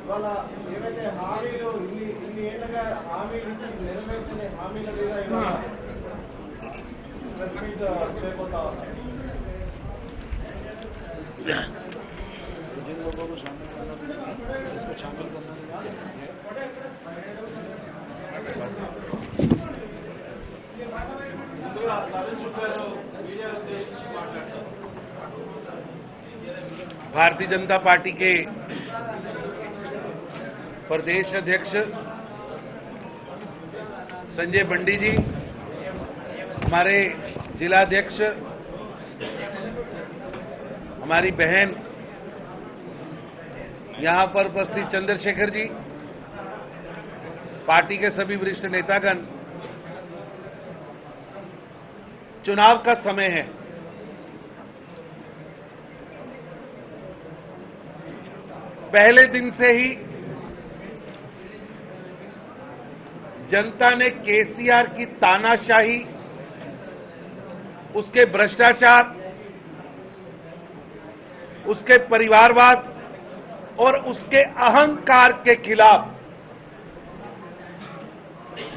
ఇవాళ ఏవైతే హామీలు ఇన్ని ఏళ్ళగా హామీలు ఇచ్చి నెరవేర్చిన హామీల మీద ఇవాళ ప్రెస్ మీట్ చేయబోతా ఉన్నారు. ముందుగా నరేష్ గారు మీడియా ఉద్దేశించి మాట్లాడతారు. भारतीय जनता पार्टी के प्रदेश अध्यक्ष संजय बंडी जी, हमारे जिलाध्यक्ष, हमारी बहन यहां पर उपस्थित चंद्रशेखर जी, पार्टी के सभी वरिष्ठ नेतागण, चुनाव का समय है। पहले दिन से ही जनता ने केसीआर की तानाशाही, उसके भ्रष्टाचार, उसके परिवारवाद और उसके अहंकार के खिलाफ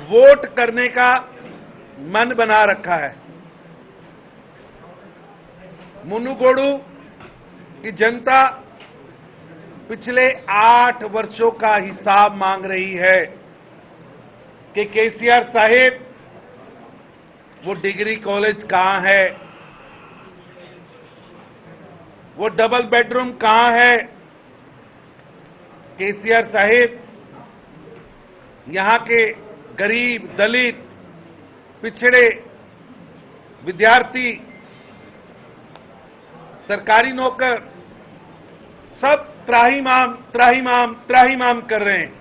वोट करने का मन बना रखा है। मुनुगोडु की जनता पिछले 8 वर्षों का हिसाब मांग रही है कि केसीआर साहिब वो डिग्री कॉलेज कहां है, वो डबल बेडरूम कहां है। केसीआर साहिब यहां के गरीब, दलित, पिछड़े, विद्यार्थी, सरकारी नौकर सब त्राहिमाम त्राहिमाम त्राहिमाम कर रहे हैं।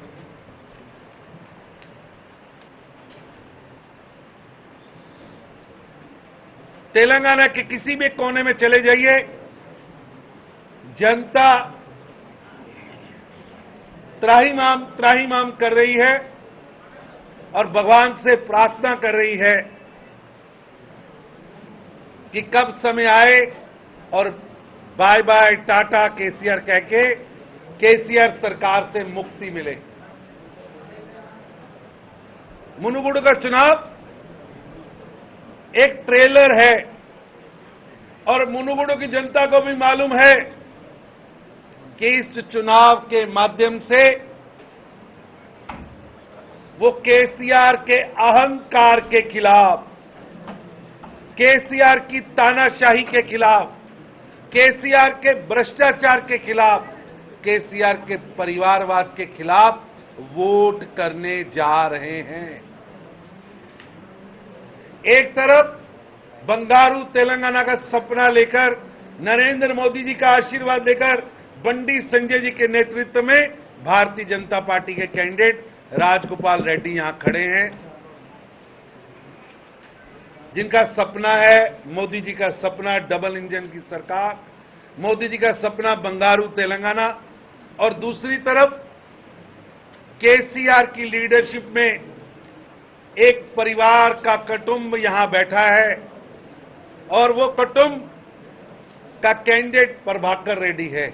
तेलंगाना के किसी भी कोने में चले जाइए, जनता त्राहिमाम त्राहिमाम कर रही है और भगवान से प्रार्थना कर रही है कि कब समय आए और बाय बाय टाटा केसीआर कह के केसीआर सरकार से मुक्ति मिले। मुनुगुडु का चुनाव एक ट्रेलर है और मुनुगुडु की जनता को भी मालूम है कि इस चुनाव के माध्यम से वो केसीआर के अहंकार के खिलाफ, केसीआर की तानाशाही के खिलाफ, केसीआर के भ्रष्टाचार के खिलाफ, केसीआर के परिवारवाद के खिलाफ वोट करने जा रहे हैं। एक तरफ बंगारू तेलंगाना का सपना लेकर, नरेंद्र मोदी जी का आशीर्वाद लेकर बंडी संजय जी के नेतृत्व में भारतीय जनता पार्टी के कैंडिडेट राजगोपाल रेड्डी यहां खड़े हैं, जिनका सपना है, मोदी जी का सपना डबल इंजन की सरकार, मोदी जी का सपना बंगारू तेलंगाना, और दूसरी तरफ केसीआर की लीडरशिप में एक परिवार का कुटुंब यहां बैठा है और वो कुटुंब का कैंडिडेट प्रभाकर रेड्डी है।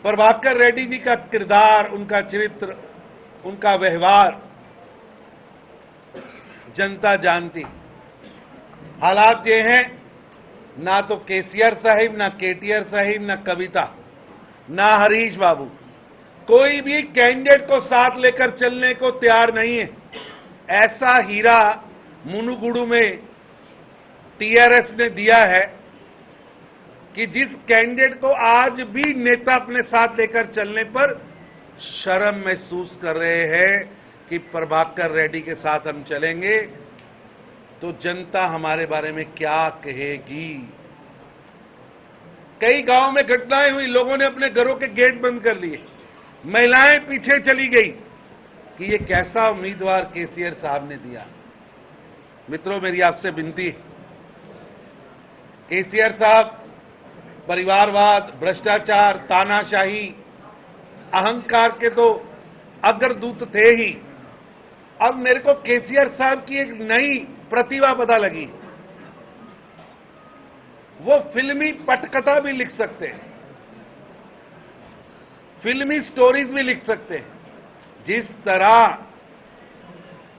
प्रभाकर रेड्डी जी का किरदार, उनका चरित्र, उनका व्यवहार जनता जानती। हालात ये हैं, ना तो केसीआर साहिब, ना केटीआर साहिब, ना कविता, ना हरीश बाबू, कोई भी कैंडिडेट को साथ लेकर चलने को तैयार नहीं है। ऐसा हीरा मुनुगुडु में टीआरएस ने दिया है कि जिस कैंडिडेट को आज भी नेता अपने साथ लेकर चलने पर शर्म महसूस कर रहे हैं कि प्रभाकर रेड्डी के साथ हम चलेंगे तो जनता हमारे बारे में क्या कहेगी। कई गांव में घटनाएं हुई, लोगों ने अपने घरों के गेट बंद कर लिए, महिलाएं पीछे चली गई कि ये कैसा उम्मीदवार केसीआर साहब ने दिया। मित्रों, मेरी आपसे विनती है, केसीआर साहब परिवारवाद, भ्रष्टाचार, तानाशाही, अहंकार के तो अग्रदूत थे ही। अब मेरे को केसीआर साहब की एक नई प्रतिभा पता लगी। वो फिल्मी पटकथा भी लिख सकते हैं, फिल्मी स्टोरीज भी लिख सकते हैं। जिस तरह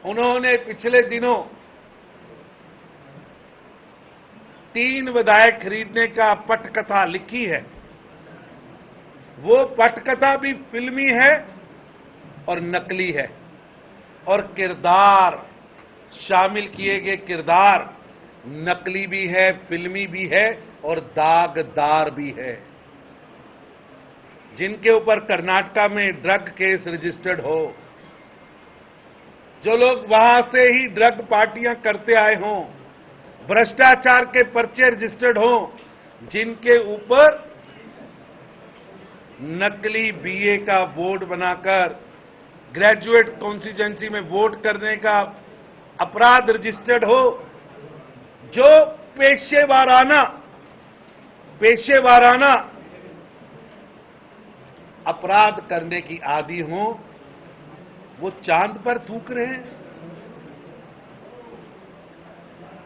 उन्होंने पिछले दिनों 3 विधायक खरीदने का पटकथा लिखी है, वो पटकथा भी फिल्मी है और नकली है, और किरदार शामिल किए गए किरदार नकली भी है, फिल्मी भी है और दागदार भी है। जिनके ऊपर कर्नाटका में ड्रग केस रजिस्टर्ड हो, जो लोग वहां से ही ड्रग पार्टियां करते आए हों, भ्रष्टाचार के पर्चे रजिस्टर्ड हों, जिनके ऊपर नकली बीए का वोट बनाकर ग्रेजुएट कॉन्स्टिट्यूएंसी में वोट करने का अपराध रजिस्टर्ड हो, जो पेशेवाराना अपराध करने की आदी हो, वो चांद पर थूक रहे हैं,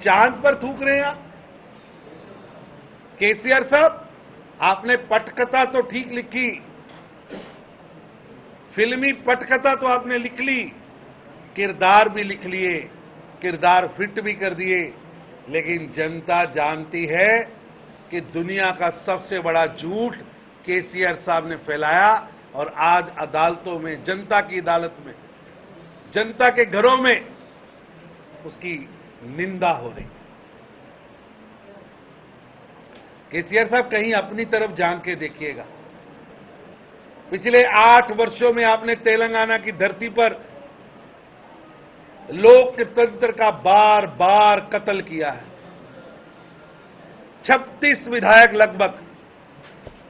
चांद पर थूक रहे हैं आप। केसीआर साहब, आपने पटकथा तो ठीक लिखी, फिल्मी पटकथा तो आपने लिख ली, किरदार भी लिख लिए, किरदार फिट भी कर दिए, लेकिन जनता जानती है कि दुनिया का सबसे बड़ा झूठ केसीआर साहब ने फैलाया, और आज अदालतों में, जनता की अदालत में, जनता के घरों में उसकी निंदा हो रही। केसीआर साहब, कहीं अपनी तरफ जान के देखिएगा। पिछले 8 वर्षों में आपने तेलंगाना की धरती पर लोकतंत्र का बार बार कत्ल किया है। 36 विधायक लगभग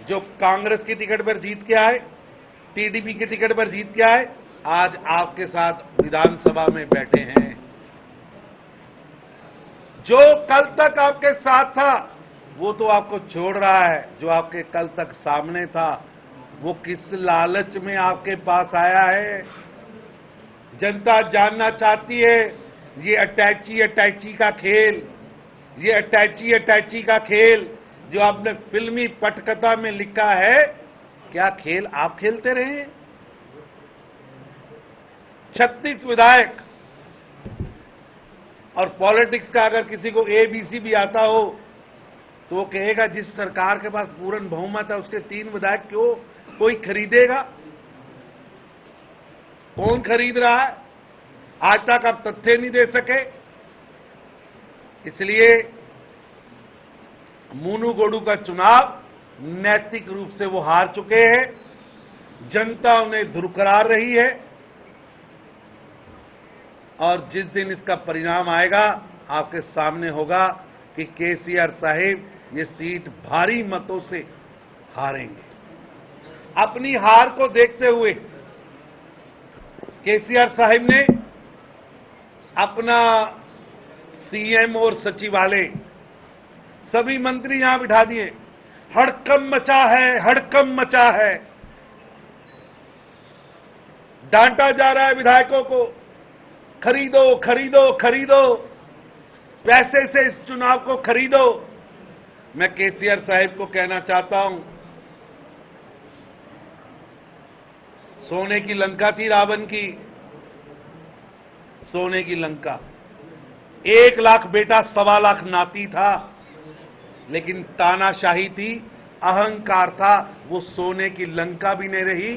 जो कांग्रेस की टिकट पर जीत के आए, टीडीपी की टिकट पर जीत के आए, आज आपके साथ विधानसभा में बैठे हैं। जो कल तक आपके साथ था वो तो आपको छोड़ रहा है, जो आपके कल तक सामने था वो किस लालच में आपके पास आया है। जनता जानना चाहती है, ये अटैची का खेल, ये अटैची का खेल जो आपने फिल्मी पटकथा में लिखा है, क्या खेल आप खेलते रहे? 36 विधायक, और पॉलिटिक्स का अगर किसी को एबीसी भी आता हो तो वो कहेगा जिस सरकार के पास पूर्ण बहुमत है उसके 3 विधायक क्यों कोई खरीदेगा? कौन खरीद रहा है? आज तक आप तथ्य नहीं दे सके। इसलिए मुनुगोडू का चुनाव नैतिक रूप से वो हार चुके हैं, जनता उन्हें धुरकरा रही है, और जिस दिन इसका परिणाम आएगा आपके सामने होगा कि केसीआर साहिब ये सीट भारी मतों से हारेंगे। अपनी हार को देखते हुए केसीआर साहिब ने अपना सीएम और सचिवालय सभी मंत्री यहां बिठा दिए। हड़कंप मचा है, हड़कंप मचा है। डांटा जा रहा है विधायकों को, खरीदो खरीदो खरीदो, पैसे से इस चुनाव को खरीदो। मैं केसीआर साहिब को कहना चाहता हूं, सोने की लंका थी रावण की, सोने की लंका, 1 लाख बेटा 1.25 लाख नाती था, लेकिन तानाशाही थी, अहंकार था, वो सोने की लंका भी नहीं रही।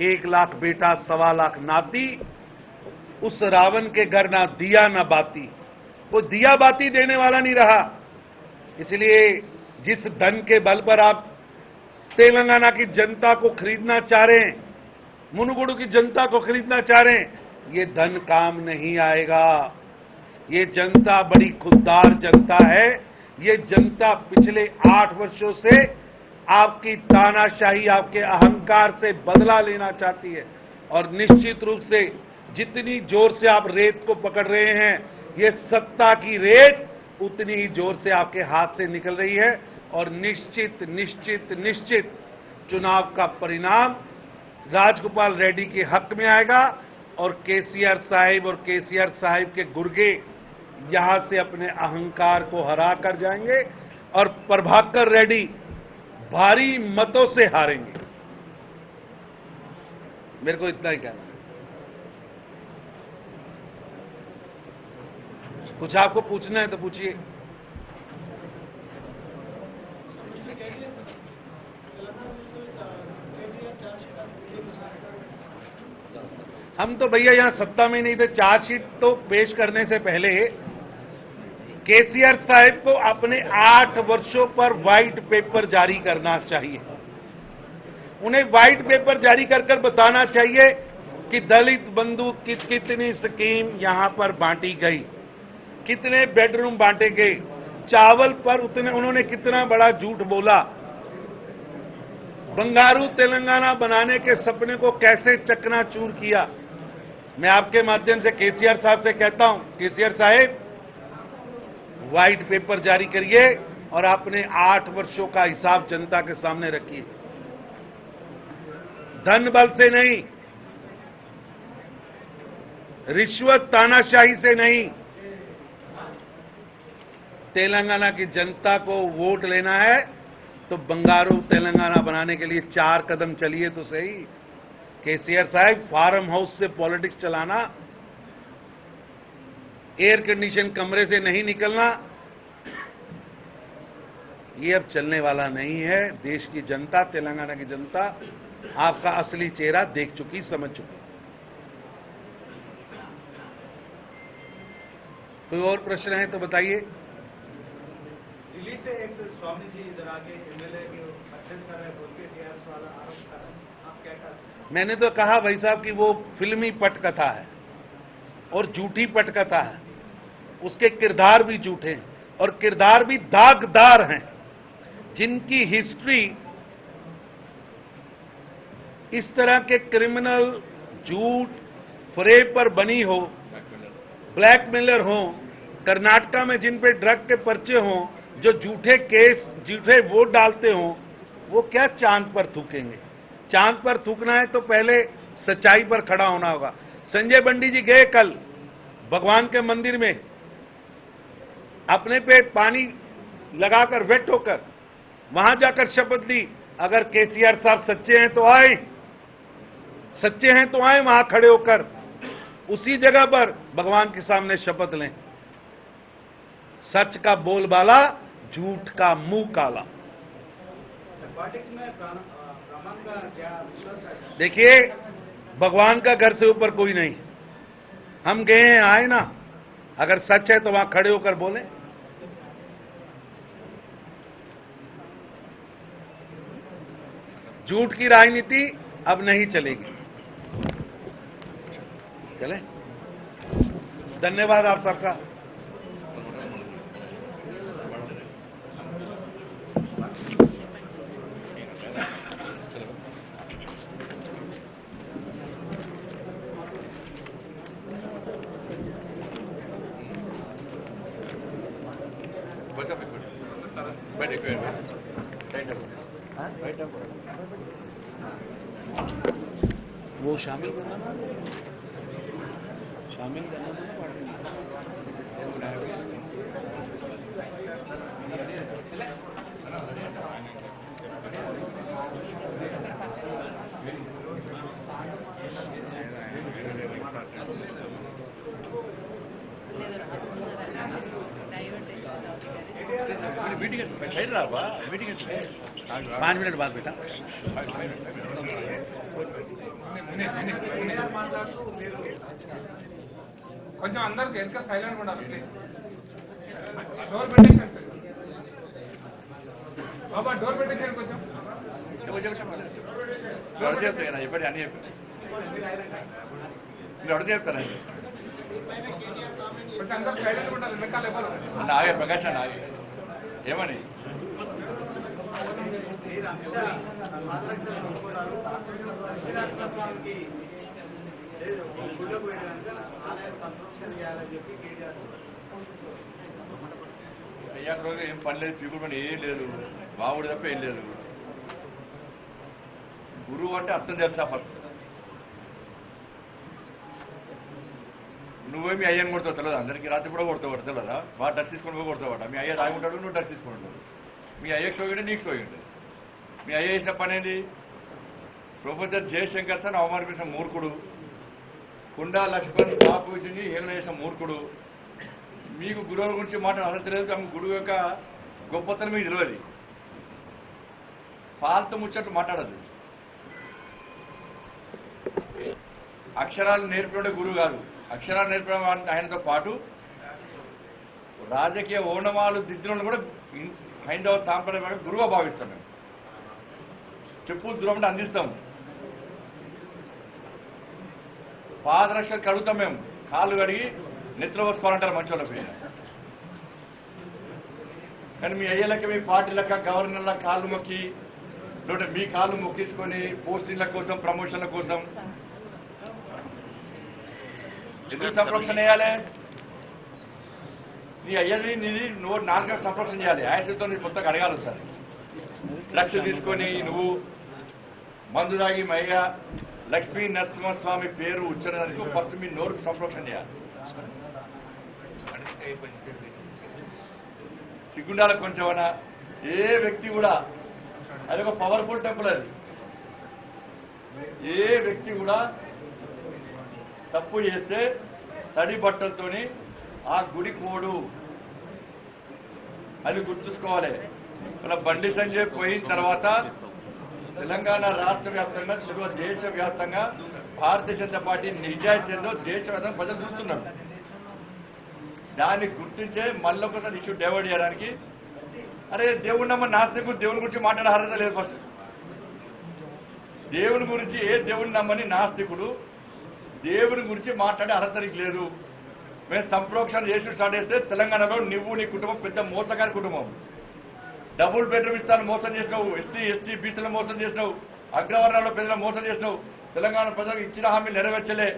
1 लाख बेटा 1.25 लाख नाती, उस रावण के घर ना दिया ना बाती, वो दिया बाती देने वाला नहीं रहा। इसलिए जिस धन के बल पर आप तेलंगाना की जनता को खरीदना चाह रहे हैं, मुनुगोडू की जनता को खरीदना चाह रहे हैं, ये धन काम नहीं आएगा। ये जनता बड़ी खुददार जनता है। ये जनता पिछले 8 वर्षों से आपकी तानाशाही, आपके अहंकार से बदला लेना चाहती है, और निश्चित रूप से जितनी जोर से आप रेत को पकड़ रहे हैं, ये सत्ता की रेत उतनी ही जोर से आपके हाथ से निकल रही है, और निश्चित निश्चित निश्चित चुनाव का परिणाम राजगोपाल रेड्डी के हक में आएगा, और केसीआर साहिब के गुर्गे यहां से अपने अहंकार को हरा कर जाएंगे, और प्रभाकर रेड्डी भारी मतों से हारेंगे। मेरे को इतना ही कहना है। कुछ आपको पूछना है तो पूछिए। हम तो भैया यहां सत्ता में नहीं थे। चार्जशीट तो पेश करने से पहले केसीआर साहब को अपने 8 वर्षों पर व्हाइट पेपर जारी करना चाहिए। उन्हें व्हाइट पेपर जारी कर बताना चाहिए कि दलित बंधु की कितनी स्कीम यहां पर बांटी गई, कितने बेडरूम बांटे गए, चावल पर उन्होंने कितना बड़ा झूठ बोला, बंगारू तेलंगाना बनाने के सपने को कैसे चकनाचूर किया। मैं आपके माध्यम से केसीआर साहब से कहता हूं, केसीआर साहब व्हाइट पेपर जारी करिए और अपने 8 वर्षों का हिसाब जनता के सामने रखिए। धन बल से नहीं, रिश्वत तानाशाही से नहीं, तेलंगाना की जनता को वोट लेना है तो बंगारू तेलंगाना बनाने के लिए 4 कदम चलिए तो सही। केसीआर साहब, फार्म हाउस से पॉलिटिक्स चलाना, एयर कंडीशन कमरे से नहीं निकलना, ये अब चलने वाला नहीं है। देश की जनता, तेलंगाना की जनता आपका असली चेहरा देख चुकी, समझ चुकी। कोई और प्रश्न है तो बताइए। दिल्ली से एक स्वामी जी इधर आके एमएलए के अध्यक्ष कर रहे, बोल के टीआरएस वाला आरोप कर रहे, आप क्या कहते हैं? मैंने तो कहा भाई साहब कि वो फिल्मी पटकथा है और झूठी पटकथा है। उसके किरदार भी झूठे हैं और किरदार भी दागदार हैं, जिनकी हिस्ट्री इस तरह के क्रिमिनल, झूठ, फरेब पर बनी हो, ब्लैकमेलर हो, कर्नाटका में जिन पे ड्रग के पर्चे हों, जो झूठे केस, झूठे वोट डालते हों, वो क्या चांद पर थूकेंगे। चांद पर थूकना है तो पहले सच्चाई पर खड़ा होना होगा। संजय बंडी जी गए कल भगवान के मंदिर में, अपने पे पानी लगाकर वेट होकर वहां जाकर शपथ ली। अगर केसीआर साहब सच्चे हैं तो आए, सच्चे हैं तो आए, वहां खड़े होकर उसी जगह पर भगवान के सामने शपथ लें। सच का बोलबाला, झूठ का मुंह काला। पॉलिटिक्स में ब्राह्मण का क्या विश्वास है? देखिए, भगवान का घर से ऊपर कोई नहीं। हम गए हैं, आए ना। अगर सच है तो वहां खड़े होकर बोले। झूठ की राजनीति अब नहीं चलेगी। चले, धन्यवाद आप सबका। वो शामिल करना था, शामिल करना था मीटिंग। 5 मिनट बाद बेटा। కొంచెం అందరికి ఎంత సైలెంట్ ఉండాలి ప్లీజ్. డోర్ పెట్టేసేయండి బాబా, డోర్ పెట్టేసేయండి కొంచెం. అడిగి చెప్తాను చెప్పండి, అన్ని చెప్పండి. మీరు అడిగి చెప్తారండి. కొంచెం అందరు సైలెంట్ ఉండాలి, వెనకాల ఎవరు. అన్న ఆగే, ప్రకాష్ అన్న ఆగే. ఏమని స్వామికి గుళ్ళకు పోయినాక ఆలయ సంరక్షణ చేయాలని చెప్పి కేటీఆర్ అయ్యా రోజు ఏం పని లేదు, పీపుల్ పని ఏం లేదు, బాగుడు తప్ప ఏం లేదు. గురువు అంటే అర్థం తెలుసా ఫస్ట్. నువ్వేమి అయ్యని కొడతావు తెలియదు అందరికీ. రాత్రి కూడా కొడతావు తెలియదా? బాగా డ్రగ్స్ తీసుకొని పోయి కొడతావాట. మీ అయ్య తాగుంటాడు, నువ్వు డ్రగ్స్ తీసుకుంటావు. మీ అయ్యకు సోగిండే నీకు సోగిండే. మీ అయ్య చేసిన పని ఏంది? ప్రొఫెసర్ జయశంకర్ సార్ అవమానించిన మూర్ఖుడు, కుండా లక్ష్మణ్ బాపూజీని హేళన చేసిన మూర్ఖుడు. మీకు గురువుల గురించి మాట్లాడలేదు, ఆమె గురువు యొక్క గొప్పతనం మీకు తెలియదు. పాలతో ముచ్చట్టు మాట్లాడదు. అక్షరాలు నేర్పడే గురువు కాదు. అక్షరాలు నేర్పడం ఆయనతో పాటు రాజకీయ ఓనమాలు దిద్దులను కూడా హైందవ సాంప్రదాయ గురువుగా భావిస్తాం. మేము చెప్పులు దూరం అందిస్తాం, పాదరక్షలు కడుగుతాం, మేము కాళ్ళు కడిగి నెత్తిలో పోసుకోవాలంటారు మంచోళ్ళ పేరు. కానీ మీ అయ్యలకి, మీ పార్టీ లెక్క, గవర్నర్ల కాళ్ళు మొక్కి, మీ కాళ్ళు మొక్కించుకొని పోస్టింగ్ల కోసం, ప్రమోషన్ల కోసం ఎందుకు సంరక్షణ చేయాలి? నీ అయ్యది నీది నువ్వు 4 గంటలు సంరక్షణ చేయాలి. ఆయాసంతో నీ మొత్తం అడగాలి సార్. లక్షలు తీసుకొని నువ్వు మందు తాగి మా అయ్య లక్ష్మీ నరసింహస్వామి పేరు ఉచ్చరణకు ఫస్ట్ మీ నోరుకు సంరక్షణ చేయాలి. సిగ్గుండాల కొంచెమన్నా ఏ వ్యక్తి కూడా, అది ఒక పవర్ఫుల్ టెంపుల్. అది ఏ వ్యక్తి కూడా తప్పు చేస్తే తడి బట్టలతోని ఆ గుడి కోడు అది గుర్తుంచుకోవాలి. మన బండి సంజయ్ పోయిన తర్వాత తెలంగాణ రాష్ట్ర వ్యాప్తంగా, దేశవ్యాప్తంగా భారతీయ జనతా పార్టీ నిజాయితీ ఏందో దేశవ్యాప్తంగా ప్రజలు చూస్తున్నారు. దాన్ని గుర్తించే మళ్ళొకసారి ఇష్యూ డైవర్ట్ చేయడానికి, అరే దేవుడు నమ్మ నాస్తికుడు దేవుని గురించి మాట్లాడే అర్హత లేదు. ఫస్ట్ దేవుని గురించి, ఏ దేవుని నమ్మని నాస్తికుడు దేవుని గురించి మాట్లాడే అర్హత నీకు లేదు. మేము సంప్రోక్షణ చేసి స్టార్ట్ చేస్తే తెలంగాణలో నువ్వు నీ కుటుంబం పెద్ద మోసగారి కుటుంబం. డబుల్ బెడ్రూమ్ ఇస్తాను మోసం చేసినావు, ఎస్సీ ఎస్టీ బీసీలను మోసం చేసినావు, అగ్రవర్ణాల్లో ప్రజలను మోసం చేసినావు, తెలంగాణ ప్రజలకు ఇచ్చిన హామీలు నెరవేర్చలే.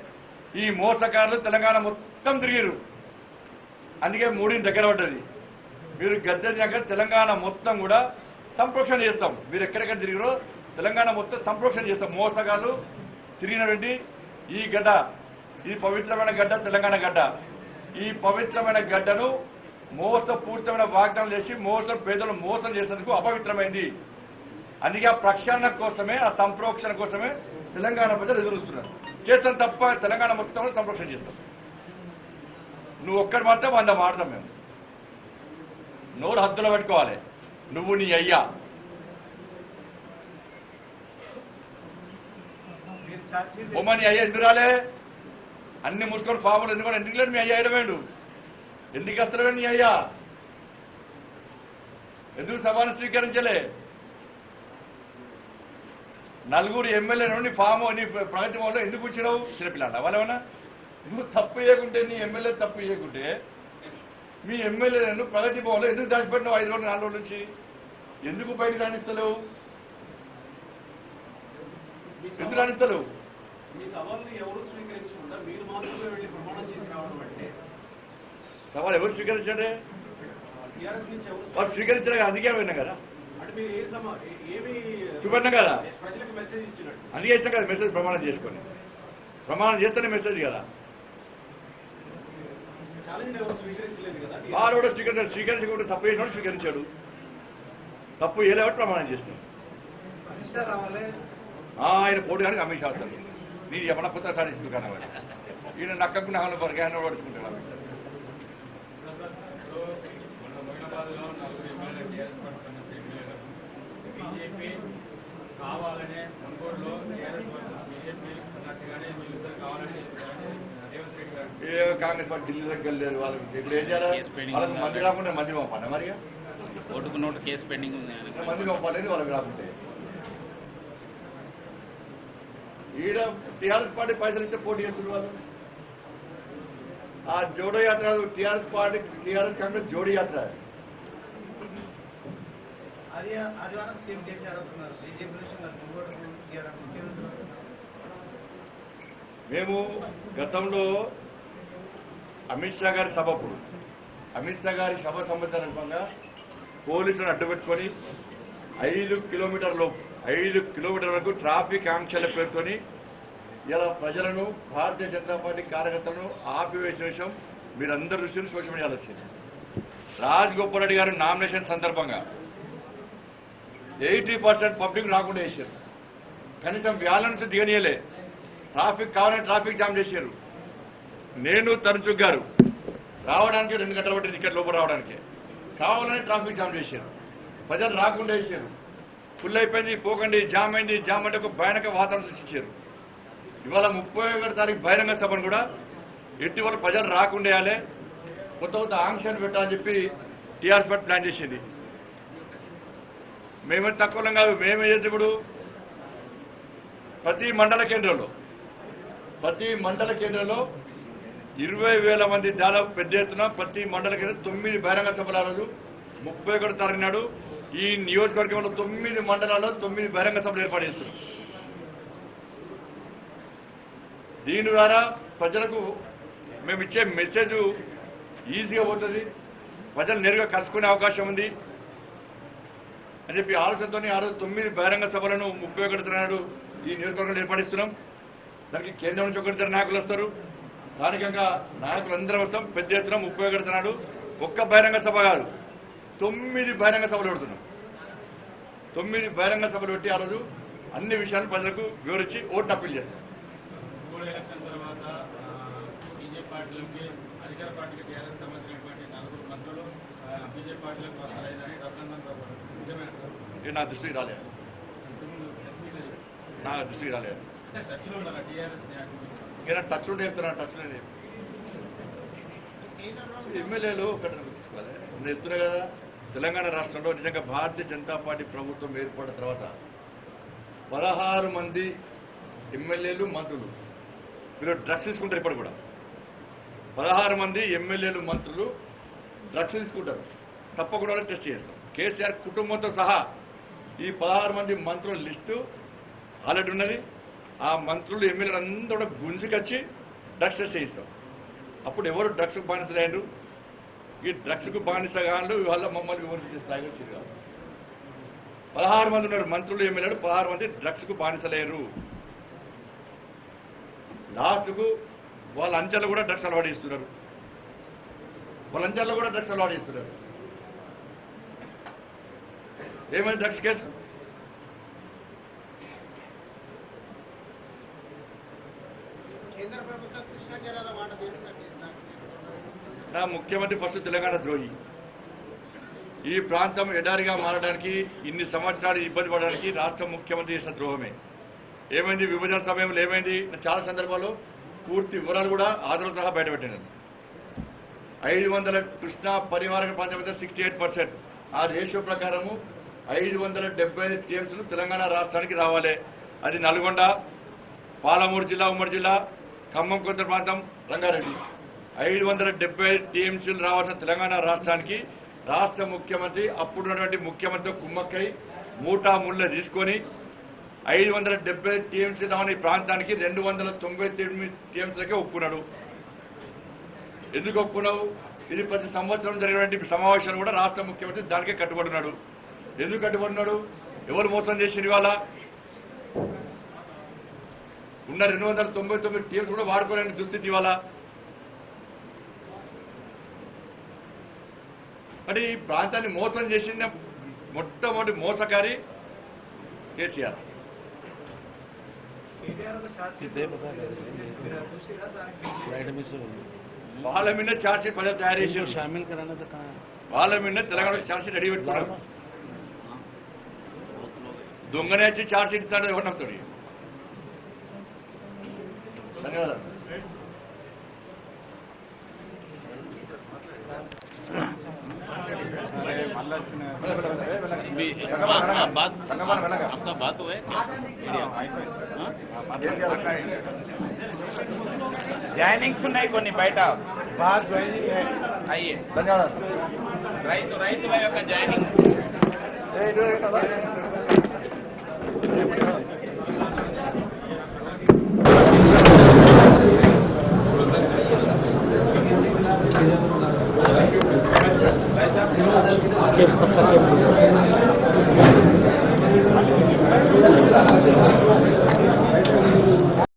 ఈ మోసకారులు తెలంగాణ మొత్తం తిరిగిరు. అందుకే మూడిని దగ్గర పడ్డది. మీరు గద్దె తెలంగాణ మొత్తం కూడా సంప్రోక్షణ చేస్తాం. మీరు ఎక్కడెక్కడ తిరిగిరో తెలంగాణ మొత్తం సంప్రోక్షణ చేస్తాం. మోసగాళ్ళు తిరిగినటువంటి ఈ గడ్డ, ఈ పవిత్రమైన గడ్డ తెలంగాణ గడ్డ. ఈ పవిత్రమైన గడ్డను మోసపూరితమైన వాగ్దానం చేసి పేదలు మోసం చేసేందుకు అపవిత్రమైంది. అందుకే ఆ ప్రక్షాళన కోసమే, ఆ సంప్రోక్షణ కోసమే తెలంగాణ ప్రజలు ఎదురుస్తున్నారు. చేస్తాం తప్ప తెలంగాణ మొత్తంలో సంప్రోక్షణ చేస్తాం. నువ్వు ఒక్కటి మాత్రం 100 మాడతాం. మేము నోరు హద్దులో పెట్టుకోవాలి. నువ్వు నీ అయ్యా బొమ్మ, నీ అయ్యా ఎందుకు రాలే? అన్ని మూసుకొని ఫాములు ఎందుకు ఎందుకు లేదు? మీ అయ్యా ఎడవేండు ఎందుకు వస్తలేడు? నీ అయ్యా ఎందుకు సభను స్వీకరించలే? నలుగురు ఎమ్మెల్యేలు నీ ఫాము, నీ ప్రగతి భవన్లో ఎందుకు వచ్చినావు? చిన్నపిల్లాడు వాళ్ళేమన్నా? నువ్వు తప్పు చేయకుంటే, నీ ఎమ్మెల్యే తప్పు చేయకుంటే మీ ఎమ్మెల్యేలను ప్రగతి భవన్లో ఎందుకు దాచిపెట్టినావు 5 రోజులు 4 రోజుల నుంచి? ఎందుకు బయటకు రాణిస్తలేవు? ఎందుకు రాణిస్తలేవు? మీ సవాల్ని ఎవరు స్వీకరించకుండా మీరు మాత్రమే వెళ్ళి ప్రమాణం చేసి రావడం అంటే సవాల్ ఎవరు స్వీకరించాడే? టీఆర్ఎస్ నుంచి ఎవరు వారు స్వీకరించారు కదా, అందుకే విన్నాం కదా. అంటే మీరు ఏమి చూపెట్టినాం కదా, ప్రజలకు మెసేజ్ ఇచ్చినట్టు. అందుకే ఇచ్చాం కదా మెసేజ్. ప్రమాణం చేసుకొని, ప్రమాణం చేస్తేనే మెసేజ్ కదా. ఛాలెంజ్ ఎవరు స్వీకరించలేదు కదా. వాడు కూడా స్వీకరించకుండా తప్పు చేసినప్పుడు స్వీకరించాడు. తప్పు చేయలేబట్టి ప్రమాణం చేస్తాడు. అమిత్ షా రావాలి. ఆయన పోటీ కానీ అమిత్ షా వస్తాడు. నేను ఎప్పుడ కొత్త సాధిస్తుంది కానీ ఈయన నక్కకు నగలు పడిగానే పడుచుకుంటాడు అమిత్ షా. బీజేపీ కావాలనే మున్గోడులో బీజేపీ ఉన్నట్టుగానే వీళ్ళిద్దరు కావాలని రేవంత్ రెడ్డి గారు ఏ కాంగ్రెస్ పార్టీ ఢిల్లీ దగ్గర వెళ్ళారు. వాళ్ళకి ఇప్పుడు ఏం చేయాలి? వాళ్ళకి మంది రాకుండా మంది పంపాలి. మరిగా ఓటుకు నోటు కేసు పెండింగ్ ఉంది. మంది పంపాలని వాళ్ళకి రాకుంటే ఈడ టీఆర్ఎస్ పార్టీ పైసలు ఇస్తే పోటీ చేస్తున్నారు వాళ్ళు. ఆ Jodo Yatra TRS party, TRS Congress జోడీ యాత్ర. ఆదివారం సీఎం కేసీఆర్ అవుతున్నారు. బీజేపీ నుంచి మేము గతంలో అమిత్ షా గారి సభప్పుడు, అమిత్ షా గారి సభ సంబంధంగా పోలీసులను అడ్డుపెట్టుకొని 5 కిలోమీటర్ల వరకు ట్రాఫిక్ ఆంక్షల పేరుతోని ఇలా ప్రజలను, భారతీయ జనతా పార్టీ కార్యకర్తలను ఆపివేసిన విషయం మీరందరూ చూసి సోషల్ మీడియాలో వచ్చింది. రాజ్ గోపాల్ రెడ్డి గారి నామినేషన్ సందర్భంగా 80% పబ్లిక్ రాకుండా చేశారు. కనీసం బ్యాలెన్స్ దిగనీయలే. ట్రాఫిక్ కావాలని ట్రాఫిక్ జామ్ చేశారు. నేను తరుణ్ గారు రావడానికి 2 గంటలు పట్టింది ఇక్కడ లోపల రావడానికి. కావాలని ట్రాఫిక్ జామ్ చేశారు. ప్రజలు రాకుండా చేశారు. ఫుల్ అయిపోయింది, పోకండి, జామ్ అయింది. జామ్ అంటే ఒక భయానక వాతావరణం సృష్టించారు. ఇవాళ 31వ తారీఖు బహిరంగ సభను కూడా ఎట్టి వాళ్ళు ప్రజలు రాకుండా వేయాలి, కొత్త కొత్త ఆంక్షలు పెట్టాలని చెప్పి టీఆర్ఎస్ పార్టీ ప్లాన్ చేసింది. మేమే తక్కువ కాదు. మేమే చేస్తే ఇప్పుడు ప్రతి మండల కేంద్రంలో 20,000 మంది దాదాపు పెద్ద ఎత్తున ప్రతి మండల కేంద్రం 9 బహిరంగ సభల రోజు 31వ తారీఖు నాడు ఈ నియోజకవర్గంలో 9 మండలాల్లో 9 బహిరంగ సభలు ఏర్పాటు చేస్తున్నాం. దీని ద్వారా ప్రజలకు మేము ఇచ్చే మెసేజ్ ఈజీగా పోతుంది, ప్రజలు నేరుగా కలుసుకునే అవకాశం ఉంది అని చెప్పి ఆలోచనతో ఆ రోజు 9 బహిరంగ సభలను 31వ నాడు ఈ నియోజకవర్గంలో ఏర్పాటిస్తున్నాం. దానికి కేంద్రం నుంచి 1 నాయకులు వస్తారు, స్థానికంగా నాయకులందరూ వస్తాం. పెద్ద ఎత్తున 31వ నాడు ఒక్క బహిరంగ సభ కాదు 9 బహిరంగ సభలు పెడుతున్నాం. 9 బహిరంగ సభలు పెట్టి ఆ రోజు అన్ని విషయాలు ప్రజలకు వివరించి ఓటు అప్పీల్ చేస్తాం. ఎలక్షన్ తర్వాత బీజేపీ పార్టీలకి అధికార పార్టీకి టీఆర్ఎస్ సంబంధించినటువంటి 4 మంత్రులు బీజేపీ పార్టీలకు వస్తారని రసందన్ నిజమే నా దృష్టికి రాలేదు. టచ్లో ఉండాలి టీఆర్ఎస్ ఇంకా టచ్ ఉంటే చెప్తున్నా, టచ్ లేదు. ఎమ్మెల్యేలు ఒకటి తీసుకోవాలి. నేను చెప్తున్నా కదా, తెలంగాణ రాష్ట్రంలో నిజంగా భారతీయ జనతా పార్టీ ప్రభుత్వం ఏర్పడిన తర్వాత 16 మంది ఎమ్మెల్యేలు మంత్రులు మీరు డ్రగ్స్ తీసుకుంటారు. ఇప్పుడు కూడా 16 మంది ఎమ్మెల్యేలు మంత్రులు డ్రగ్స్ తీసుకుంటారు. తప్పకుండా టెస్ట్ చేస్తాం. కేసీఆర్ కుటుంబంతో సహా ఈ 16 మంది మంత్రుల లిస్టు ఆల్రెడీ ఉన్నది. ఆ మంత్రులు ఎమ్మెల్యేలు అందరూ కూడా గుంజుకొచ్చి డ్రగ్స్ టెస్ట్ చేయిస్తాం. అప్పుడు ఎవరు డ్రగ్స్కు బానిసలేండు? ఈ డ్రగ్స్కు బానిసగాళ్ళు ఇవాళ మమ్మల్ని విమర్శించే స్థాయిగా తిరగాలి. 16 మంది ఉన్నారు మంత్రులు, ఎమ్మెల్యేలు. 16 మంది డ్రగ్స్కు బానిసలేరు. లాస్ట్కు వాళ్ళ అంచెలు కూడా డ్రగ్స్ అలవాటు చేస్తున్నారు. ఏమైంది డ్రగ్స్ కేసు? కేంద్ర ప్రభుత్వం కృష్ణా జిల్లాల మాట తెలిసినట్టు నా ముఖ్యమంత్రి ఫస్ట్ తెలంగాణ ద్రోహి. ఈ ప్రాంతం ఎడారిగా మారడానికి ఇన్ని సంవత్సరాలు ఇబ్బంది పడడానికి రాష్ట్ర ముఖ్యమంత్రి చేసిన ద్రోహమే. ఏమైంది విభజన సమయంలో ఏమైంది? చాలా సందర్భాల్లో పూర్తి వివరాలు కూడా ఆధారాలు సహా బయటపెట్టినారు. 500 కృష్ణా పరివారక ప్రాంతం మీద 68%. ఆ రేషియో ప్రకారము 575 టీఎంసీలు తెలంగాణ రాష్ట్రానికి రావాలి. అది నల్గొండ, పాలమూరు జిల్లా, ఉమ్మడి జిల్లా, ఖమ్మం కొంత ప్రాంతం, రంగారెడ్డి. 575 టీఎంసీలు రావాల్సిన తెలంగాణ రాష్ట్రానికి రాష్ట్ర ముఖ్యమంత్రి అప్పుడున్నటువంటి ముఖ్యమంత్రితో కుమ్మక్కై మూటా ముళ్ళ తీసుకొని 570 టీఎంసీ రావని ప్రాంతానికి 299 టీఎంసీలకే ఒప్పుకున్నాడు. ఎందుకు ఒప్పుకున్నావు? ఇది ప్రతి సంవత్సరం జరిగినటువంటి సమావేశాలు కూడా రాష్ట్ర ముఖ్యమంత్రి దానికే కట్టుబడున్నాడు. ఎందుకు కట్టుబడున్నాడు? ఎవరు మోసం చేసింది? ఇవాళ ఉన్న 299 టీఎంసీ కూడా వాడుకోలేని దుస్థితి ఇవాళ. మరి ఈ ప్రాంతాన్ని మోసం చేసింది మొట్టమొదటి మోసకారి కేసీఆర్. వాళ్ళ మీద ఛార్జ్షీట్ ప్రజలు తయారు చేశారు. వాళ్ళ మీద తెలంగాణ ఛార్జ్షీట్ రెడీ పెట్టుకున్నారు. దొంగనే వచ్చి ఛార్జ్షీట్ ఇస్తాడు ఎవరినతో. ధన్యవాదాలు. आपका बात हुआ है జాయినింగ్స్ ఉన్నాయి కొన్ని బయట आइए ధన్యవాదాలు. రైతు యొక్క జాయినింగ్